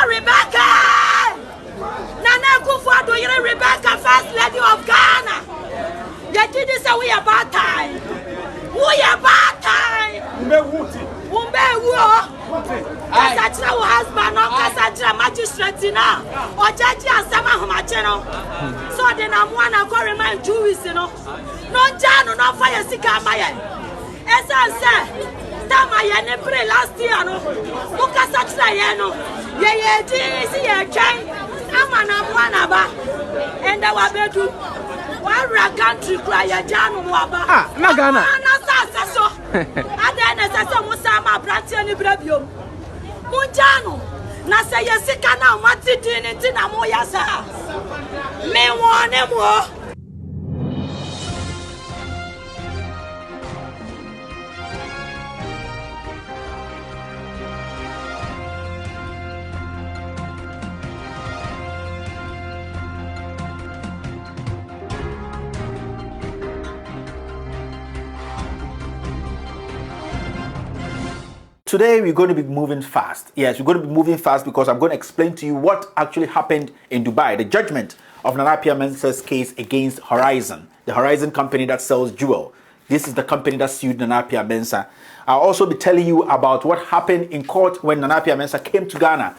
Rebecca! Nana Kufuado, you're Rebecca, First Lady of Ghana. You did this away about time. We about time. Kasachira wo husband no kasachira magistrate na ojaji asama homacheno so de na mo na ko remind 2 weeks no jano no fire sika amaye esa se tama ye ne pre last year no mo kasachira ye no ye ji si ye twen ama na mo na ba enda wa bedu wa country cry ya jano mo aba na Ghana na sa so ada na sa so mo sama brati ni brabio Mujano, na say yesika na matiti ni na mo yasa. Me wone mo. Today we're going to be moving fast. Yes, we're going to be moving fast because I'm going to explain to you what actually happened in Dubai. The judgment of Nana Mensah's case against Horizon, the Horizon company that sells jewel. This is the company that sued Nana Mensah. I'll also be telling you about what happened in court when Nana Mensah came to Ghana,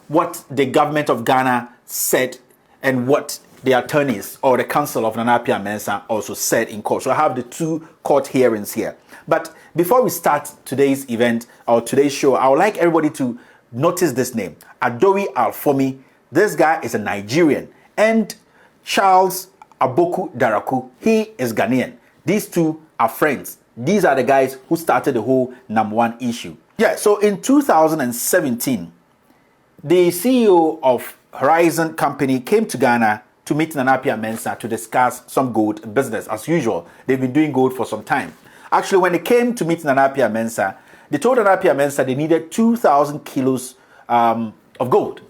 what the government of Ghana said, and what the attorneys or the counsel of Nana Mensah also said in court. So I have the 2 court hearings here. But before we start today's event or today's show, I would like everybody to notice this name, Adowi Alfomi. This guy is a Nigerian. And Charles Aboku Daraku, he is Ghanaian. These 2 are friends. These are the guys who started the whole Nam1 issue. Yeah, so in 2017, the CEO of Horizon Company came to Ghana to meet Nana Mensah to discuss some gold business. As usual, they've been doing gold for some time. Actually, when they came to meet Nana Mensah, they told Nana Mensah they needed 2,000 kilos of gold.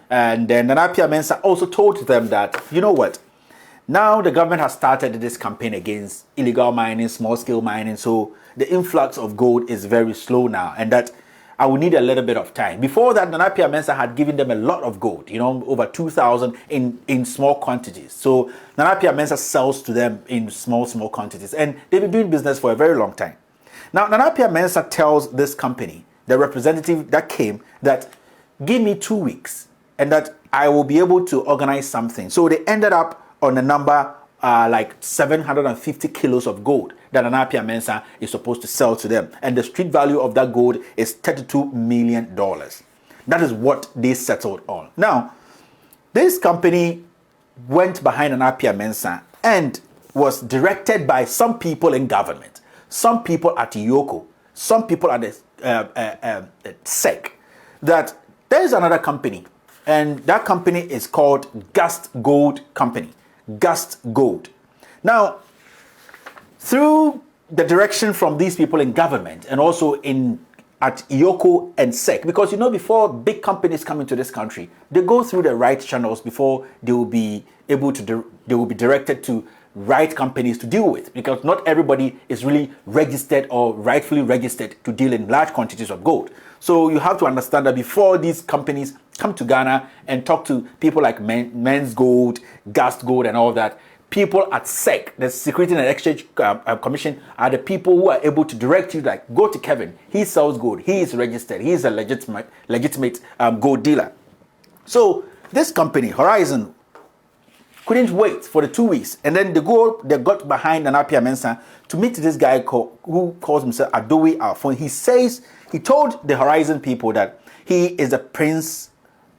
And then Nana Mensah also told them that, you know what, now the government has started this campaign against illegal mining, small-scale mining, so the influx of gold is very slow now, and that I will need a little bit of time. Before that, Nana Mensah had given them a lot of gold, over 2,000 in small quantities. So Nana Mensah sells to them in small quantities. And they've been doing business for a very long time. Now, Nana Mensah tells this company, the representative that came, that give me 2 weeks and that I will be able to organize something. So they ended up on a number like 750 kilos of gold that Nana Mensah is supposed to sell to them. And the street value of that gold is $32 million. That is what they settled on. Now, this company went behind Nana Mensah and was directed by some people in government, some people at Yoko, some people at the SEC, that there is another company, and that company is called Gust Gold Company. Gust Gold. Now, through the direction from these people in government and also at Yoko and SEC, because before big companies come into this country, they go through the right channels before they will be directed to right companies to deal with, because not everybody is really registered or rightfully registered to deal in large quantities of gold. So you have to understand that before these companies come to Ghana and talk to people like Men's Gold, Gust Gold and all that, people at SEC, the Security and Exchange Commission, are the people who are able to direct you, like, go to Kevin, he sells gold, he is registered, he is a legitimate gold dealer. So this company, Horizon, couldn't wait for the 2 weeks, and then they got behind Nana Mensah to meet this guy who calls himself Adowi Alfomi. He told the Horizon people that he is the prince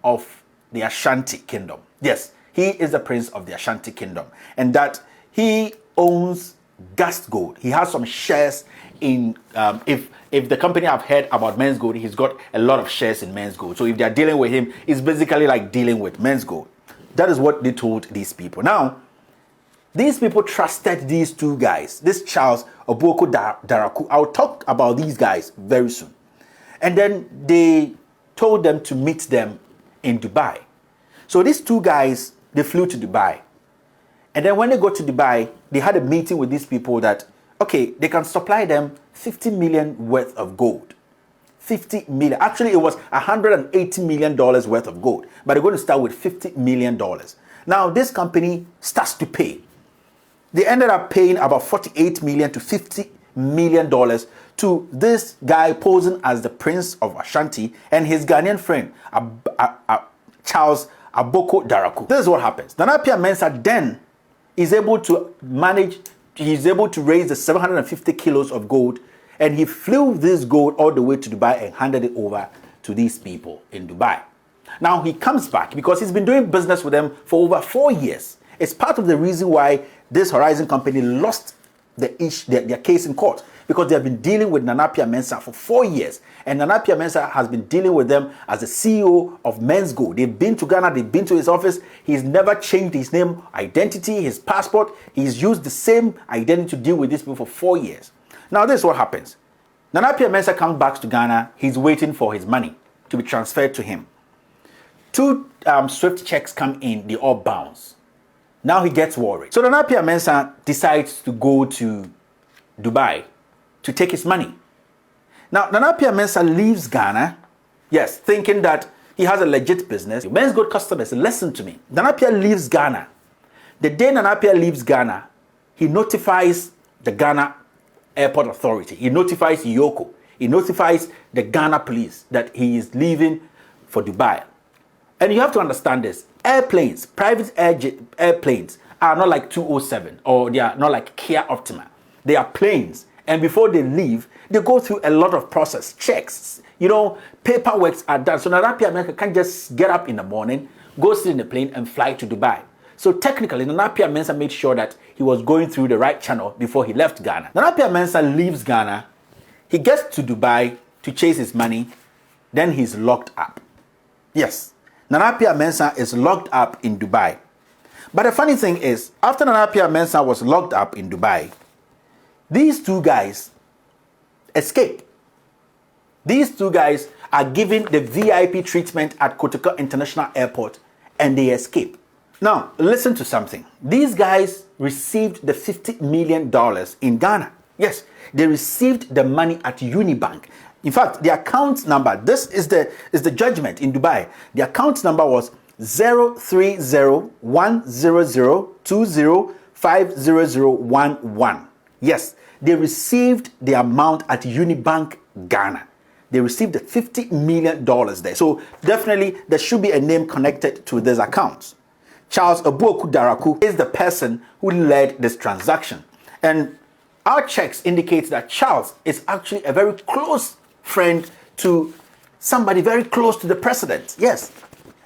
of the Ashanti Kingdom. Yes, he is the prince of the Ashanti Kingdom, and that he owns Gust Gold. He has some shares in, if the company have heard about Men's Gold, he's got a lot of shares in Men's Gold. So if they're dealing with him, it's basically like dealing with Men's Gold. That is what they told these people. Now, these people trusted these 2 guys, this Charles Aboku Daraku. I'll talk about these guys very soon. And then they told them to meet them in Dubai. So these 2 guys, they flew to Dubai. And then when they got to Dubai, they had a meeting with these people that, okay, they can supply them 50 million worth of gold. 50 million. Actually, it was $180 million worth of gold, but they're going to start with $50 million. Now, this company starts to pay. They ended up paying about $48 million to $50 million to this guy posing as the Prince of Ashanti and his Ghanaian friend, Charles Aboko Daraku. This is what happens. Nana Appiah Mensah then is able to manage, he's able to raise the 750 kilos of gold, and he flew this gold all the way to Dubai and handed it over to these people in Dubai. Now he comes back because he's been doing business with them for over 4 years. It's part of the reason why this Horizon company lost their case in court, because they have been dealing with Nana Appiah Mensah for 4 years, and Nana Appiah Mensah has been dealing with them as the CEO of Men's Gold. They've been to Ghana, they've been to his office. He's never changed his name, identity, his passport. He's used the same identity to deal with these people for 4 years. Now this is what happens. Nana Appiah Mensah comes back to Ghana. He's waiting for his money to be transferred to him. 2 Swift checks come in, they all bounce. Now he gets worried. So Nana Appiah Mensah decides to go to Dubai to take his money. Now, Nana Appiah Mensah leaves Ghana, yes, thinking that he has a legit business. Men's Gold customers, listen to me. Nana Appiah leaves Ghana. The day Nana Appiah leaves Ghana, he notifies the Ghana Airport Authority. He notifies Yoko. He notifies the Ghana police that he is leaving for Dubai. And you have to understand this. Airplanes, private airplanes are not like 207 or they are not like Kia Optima. They are planes. And before they leave, they go through a lot of process, checks, paperwork are done. So Nana Appiah Mensah can't just get up in the morning, go sit in the plane and fly to Dubai. So technically, Nana Appiah Mensah made sure that he was going through the right channel before he left Ghana. Nana Appiah Mensah leaves Ghana. He gets to Dubai to chase his money. Then he's locked up. Yes, Nana Appiah Mensah is locked up in Dubai. But the funny thing is, after Nana Appiah Mensah was locked up in Dubai, these 2 guys escape. These 2 guys are given the VIP treatment at Kotoka International Airport and they escape. Now, listen to something. These guys received the $50 million in Ghana. Yes, they received the money at Unibank. In fact, the account number, this is the judgment in Dubai. The account number was 030-100-20-50011. Yes, they received the amount at Unibank Ghana. They received the $50 million there. So definitely there should be a name connected to this account. Charles Aboko Daraku is the person who led this transaction. And our checks indicate that Charles is actually a very close friend to somebody very close to the president. Yes,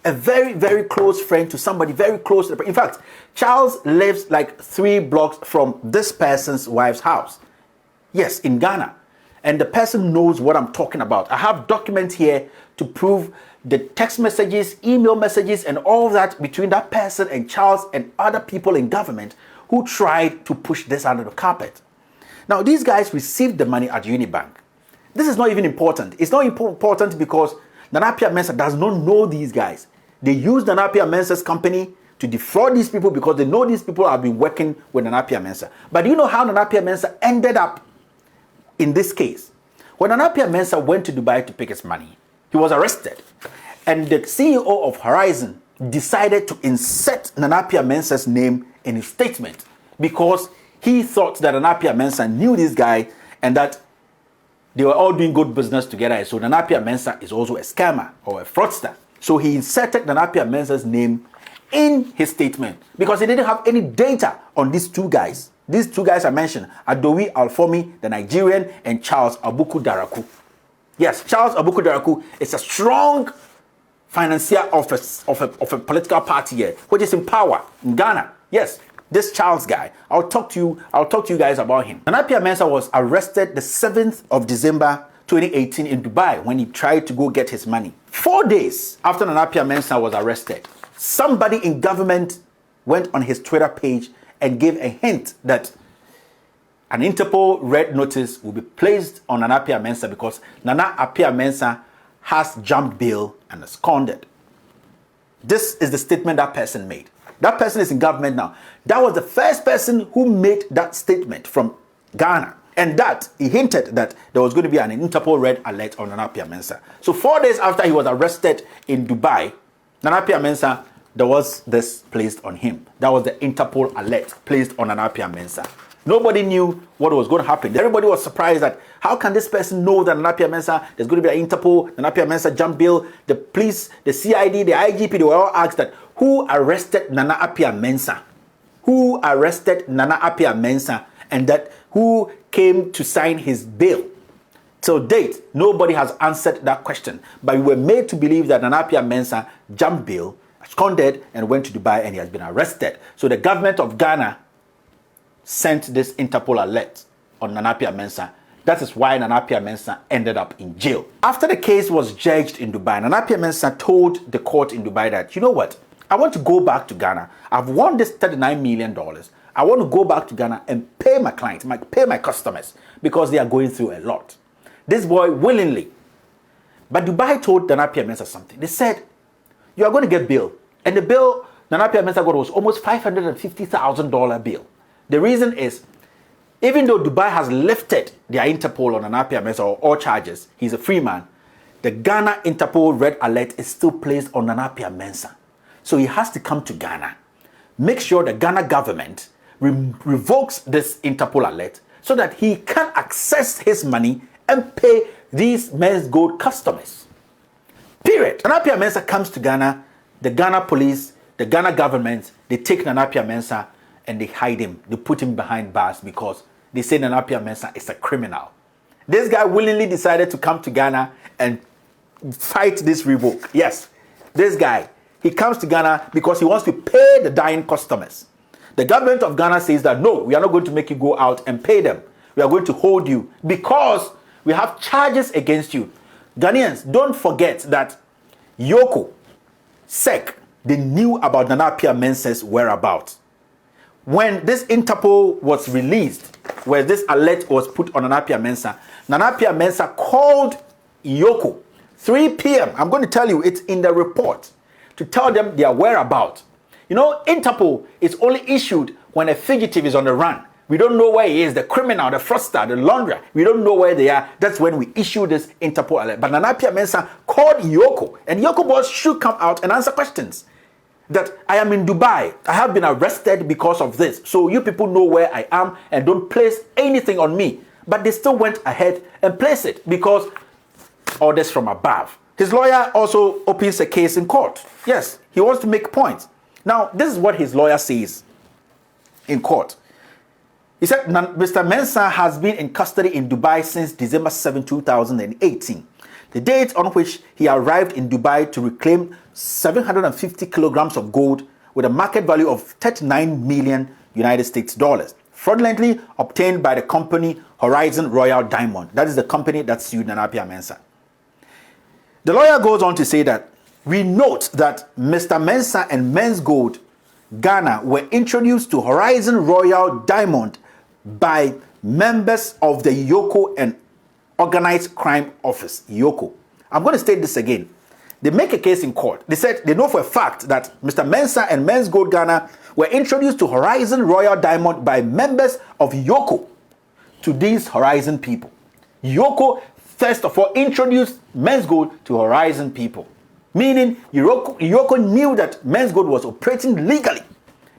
a very, very close friend to somebody very close to the president. In fact, Charles lives like 3 blocks from this person's wife's house. Yes, in Ghana. And the person knows what I'm talking about. I have documents here to prove the text messages, email messages, and all that between that person and Charles and other people in government who tried to push this under the carpet. Now, these guys received the money at Unibank. This is not even important. It's not important because Nana Appiah Mensah does not know these guys. They use Nana Appiah Mensah's company to defraud these people because they know these people have been working with Nana Appiah Mensah. But do you know how Nana Appiah Mensah ended up in this case? When Nana Appiah Mensah went to Dubai to pick his money, he was arrested. And the CEO of Horizon decided to insert Nana Appiah Mensah's name in his statement because he thought that Nana Appiah Mensah knew this guy and that they were all doing good business together. So Nana Appiah Mensah is also a scammer or a fraudster. So he inserted Nana Appiah Mensah's name in his statement because he didn't have any data on these 2 guys. These 2 guys I mentioned, Adowi Alfomi, the Nigerian, and Charles Aboko Daraku. Yes, Charles Aboko Daraku is a strong financier of a political party here, which is in power in Ghana. Yes, this Charles guy. I'll talk to you guys about him. Nana Appiah Mensah was arrested the 7th of December 2018 in Dubai when he tried to go get his money. 4 days after Nana Appiah Mensah was arrested, somebody in government went on his Twitter page and gave a hint that an Interpol red notice will be placed on Nana Appiah Mensah because Nana Appiah Mensah has jumped bail and absconded. This is the statement that person made. That person is in government now. That was the first person who made that statement from Ghana. And that, he hinted that there was going to be an Interpol red alert on Nana Mensah. So 4 days after he was arrested in Dubai, Nana Mensah, there was this placed on him. That was the Interpol alert placed on Nana Mensah. Nobody knew what was going to happen. Everybody was surprised that how can this person know that Nana Mensah, there's going to be an Interpol, Nana Mensah jump bill, the police, the CID, the IGP, they were all asked that who arrested Nana Mensah? Who arrested Nana Mensah? And that who came to sign his bail? Till date, nobody has answered that question. But we were made to believe that Nana Mensah jumped bail, absconded, and went to Dubai, and he has been arrested. So the government of Ghana sent this Interpol alert on Nana Mensah. That is why Nana Mensah ended up in jail. After the case was judged in Dubai, Nana Mensah told the court in Dubai that, you know what, I want to go back to Ghana. I've won this $39 million. I want to go back to Ghana and pay my clients, pay my customers, because they are going through a lot. This boy willingly. But Dubai told Nana Mensah something. They said, you are going to get bail. And the bill Nana Mensah got was almost $550,000 bill. The reason is, even though Dubai has lifted their Interpol on Nana Mensah or all charges, he's a free man, the Ghana Interpol red alert is still placed on Nana Mensah. So he has to come to Ghana, make sure the Ghana government revokes this Interpol alert so that he can access his money and pay these Men's Gold customers. Period. Nana Mensah comes to Ghana, the Ghana police, the Ghana government, they take Nana Mensah and they hide him. They put him behind bars because they say Nana Mensah is a criminal. This guy willingly decided to come to Ghana and fight this revoke. Yes, this guy, he comes to Ghana because he wants to pay the dying customers. The government of Ghana says that, no, we are not going to make you go out and pay them. We are going to hold you because we have charges against you. Ghanaians, don't forget that Yoko, SEC, they knew about Nana Mensah's whereabouts. When this Interpol was released, where this alert was put on Nana Mensah called Yoko 3 p.m. I'm going to tell you, it's in the report, to tell them their whereabouts. You know, Interpol is only issued when a fugitive is on the run. We don't know where he is, the criminal, the fraudster, the launderer. We don't know where they are. That's when we issue this Interpol alert. But Nana Mensah called Yoko, and Yoko boss should come out and answer questions. That I am in Dubai. I have been arrested because of this. So you people know where I am and don't place anything on me. But they still went ahead and placed it because orders from above. His lawyer also opens a case in court. Yes, he wants to make points. Now, this is what his lawyer says in court. He said, Mr. Mensah has been in custody in Dubai since December 7, 2018. The date on which he arrived in Dubai to reclaim 750 kilograms of gold with a market value of 39 million United States dollars, fraudulently obtained by the company Horizon Royal Diamond. That is the company that sued Nana Mensah. The lawyer goes on to say that we note that Mr. Mensah and Men's Gold Ghana were introduced to Horizon Royal Diamond by members of the Yoko and Organized Crime Office, Yoko. I'm going to state this again. They make a case in court. They said they know for a fact that Mr. Mensah and Men's Gold Ghana were introduced to Horizon Royal Diamond by members of Yoko to these Horizon people. Yoko, first of all, introduced Men's Gold to Horizon people. Meaning, Yoko knew that Men's Gold was operating legally.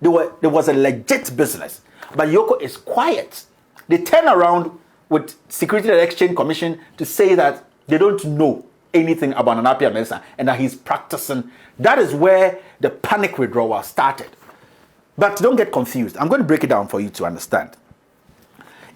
There was a legit business. But Yoko is quiet. They turn around with Security and Exchange Commission to say that they don't know anything about Nana Mensah and that he's practicing. That is where the panic withdrawal started. But don't get confused. I'm going to break it down for you to understand.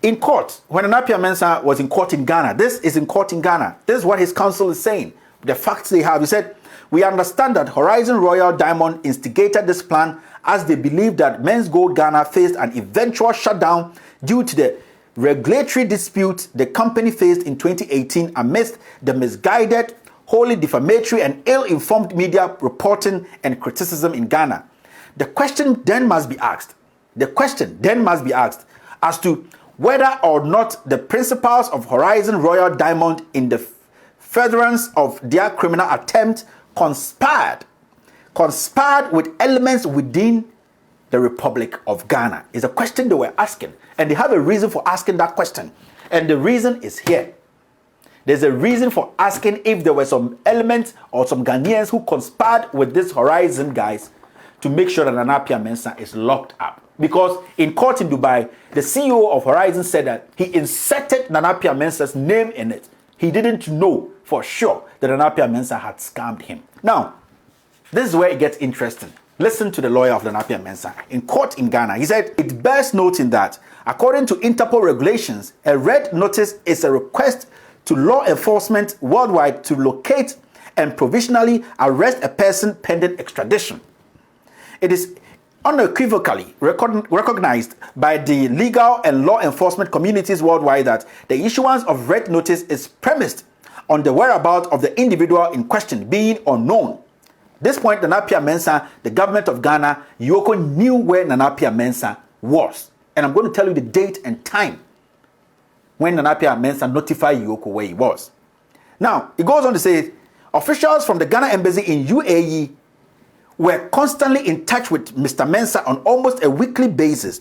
In court, when Nana Mensah was in court in Ghana, this is in court in Ghana. This is what his counsel is saying. The facts they have. He said, we understand that Horizon Royal Diamond instigated this plan as they believed that Men's Gold Ghana faced an eventual shutdown due to the regulatory dispute the company faced in 2018 amidst the misguided, wholly defamatory and ill-informed media reporting and criticism in Ghana. The question then must be asked as to whether or not the principals of Horizon Royal Diamond in the furtherance of their criminal attempt conspired with elements within the Republic of Ghana. Is a question they were asking, and they have a reason for asking that question. And the reason is here. There's a reason for asking if there were some elements or some Ghanaians who conspired with this Horizon guys to make sure that Nana Appiah Mensah is locked up. Because in court in Dubai, the CEO of Horizon said that he inserted Nana Appiah Mensah's name in it. He didn't know for sure that Nana Appiah Mensah had scammed him. Now, this is where it gets interesting. Listen to the lawyer of Nana Appiah Mensah. In court in Ghana, he said, it bears noting that, according to Interpol regulations, a red notice is a request to law enforcement worldwide to locate and provisionally arrest a person pending extradition. It is unequivocally recognized by the legal and law enforcement communities worldwide that the issuance of red notice is premised on the whereabouts of the individual in question being unknown. At this point, Nana Appiah Mensah, the government of Ghana, Yoko knew where Nana Appiah Mensah was. And I'm going to tell you the date and time when Nana Appiah Mensah notified Yoko where he was. Now, it goes on to say, officials from the Ghana embassy in UAE were constantly in touch with Mr. Mensah on almost a weekly basis.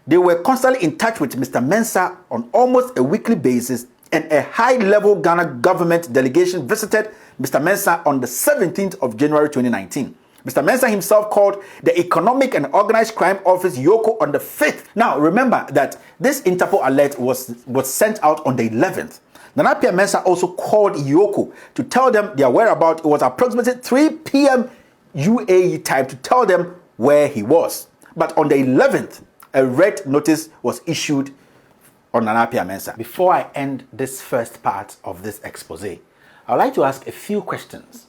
They were constantly in touch with Mr. Mensah on almost a weekly basis, and a high-level Ghana government delegation visited Mr. Mensah on the 17th of January 2019. Mr. Mensah himself called the Economic and Organized Crime Office Yoko on the 5th. Now, remember that this Interpol alert was sent out on the 11th. Nana Appiah Mensah also called Yoko to tell them their whereabouts. It was approximately 3 p.m. UAE time to tell them where he was. But on the 11th, a red notice was issued on Nana Appiah Mensah. Before I end this first part of this expose, I would like to ask a few questions.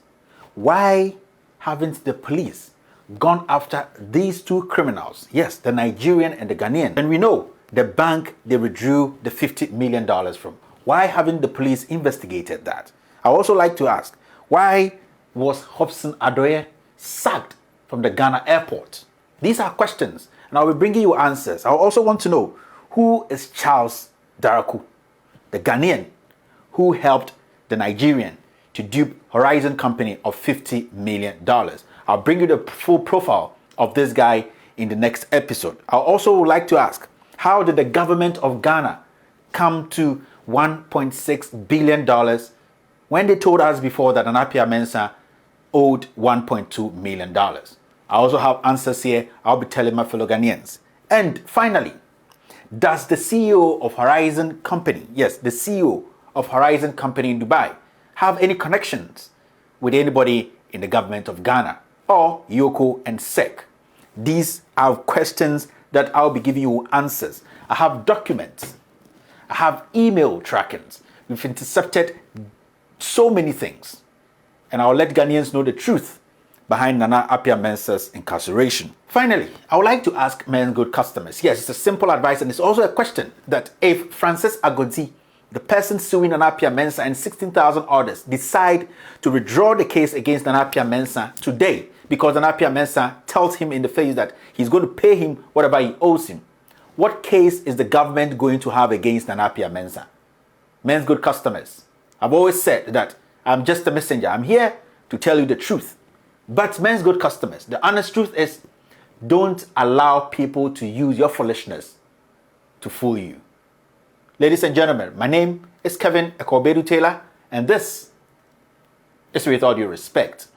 Why haven't the police gone after these two criminals? Yes, the Nigerian and the Ghanaian. And we know the bank they withdrew the $50 million from. Why haven't the police investigated that? I also like to ask, why was Hobson Adoye sacked from the Ghana airport? These are questions, and I will bring you answers. I also want to know, who is Charles Daraku, the Ghanaian who helped the Nigerian to dupe Horizon Company of $50 million? I'll bring you the full profile of this guy in the next episode. I also would like to ask, how did the government of Ghana come to $1.6 billion when they told us before that Nana Appiah Mensah owed $1.2 million? I also have answers here I'll be telling my fellow Ghanaians. And finally, does the CEO of Horizon Company, yes, the CEO of Horizon Company in Dubai, have any connections with anybody in the government of Ghana or Yoko and SEC? These are questions that I'll be giving you answers. I have documents. I have email trackings. We've intercepted so many things. And I'll let Ghanaians know the truth behind Nana Appiah Mensah's incarceration. Finally, I would like to ask men good customers. Yes, it's a simple advice, and it's also a question that if Francis Agodi, the person suing Nana Appiah Mensah and 16,000 others, decide to withdraw the case against Nana Appiah Mensah today, because Nana Appiah Mensah tells him in the face that he's going to pay him whatever he owes him, what case is the government going to have against Nana Appiah Mensah? Men's good customers, I've always said that I'm just a messenger. I'm here to tell you the truth. But men's good customers, the honest truth is, don't allow people to use your foolishness to fool you. Ladies and gentlemen, my name is Kevin Ekobedu Taylor, and this is With All Due Respect.